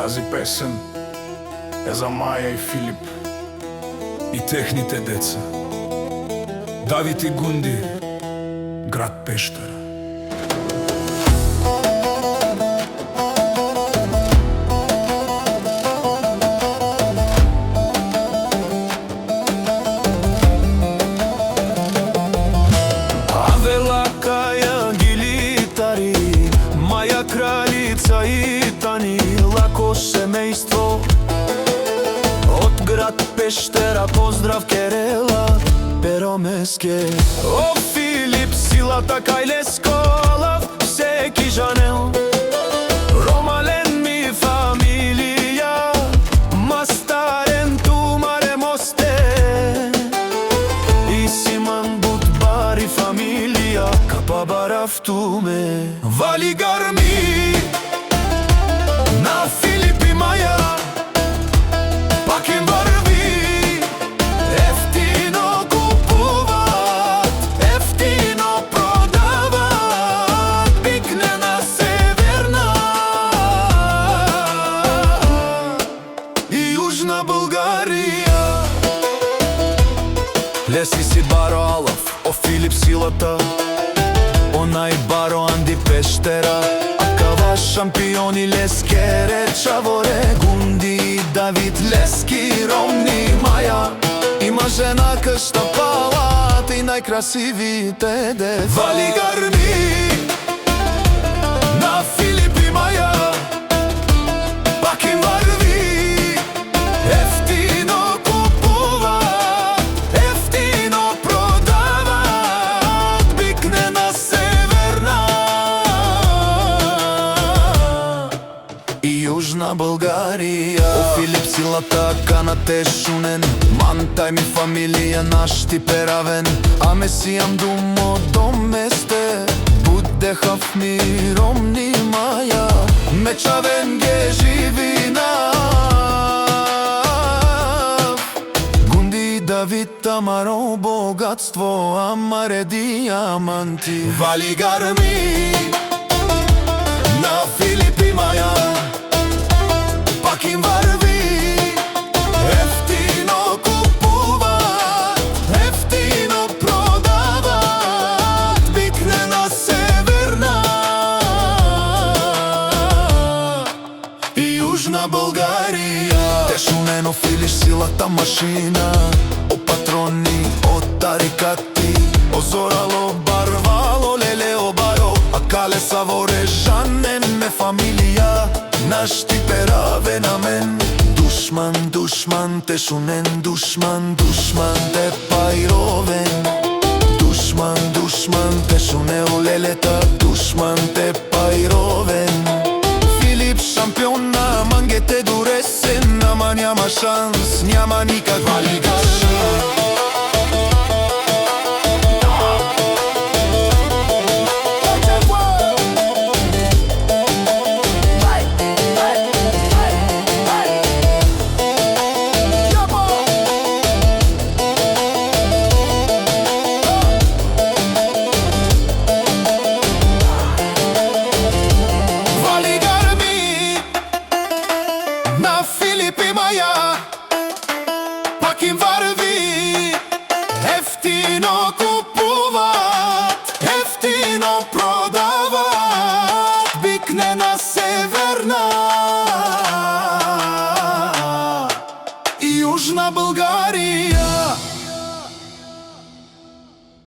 Тази песен е за Маја и Филип и техните деца. Давид и Гунди, град Пештера. Маја кралица и Тани, лако семејство од град Пештера. Поздрав Керела, Перомеске. О, Филип, силата кај Лесколав, всеки жанел. Ромален ми фамилија, мастарен тумаре мосте. И Симан Бутбари фамилија, капа барафтуме. Вали гарми на Филип и Маја, пак им врви. Ефтино купуват, ефтино продават. Пикне на Северна и Јужна Българија. Леси си Баро Алов, о Филип силата, онај Баро Анди Пештера. Акава шампиони Лескере, Чаворе, Гунди, Давид, Лески, Ромни, Маја. Има жена кшта палат и најкрасивите деца. Вали гарми на Филип и Маја, пак им врви. Ефтино купуват, ефтино продават. Пикне на Северна и Јужна Българија. О Филип силата канате шунен, мантај ми фамилија нашти перавен. Аме сијам думо до месте, будехав ми Ромни Маја. Мечавен ге живинав, Гунди Давид, Тамаро богатство, амаре диаманти. Вали гарми на Филип и Маја, пак им врви. Ефтино купуват, ефтино продават. Пикне на Северна и Јужна Българија. Тешунено Филиш силата машина, о патрони, о тарикати, о зорало, барвало, лелео баро. А кале саворе жанен ме фамилија, нашти пераве на мен. Душман, душман, те шунен, душман, душман, те пайровен. Душман, душман, те шуне олелета, душман, те пайровен. Филип шампион на мангете дуресен, ама няма шанс, няма никаква лига. На Филип и Маја, пак им врви. Ефтино купуват, ефтино продават. Бикне на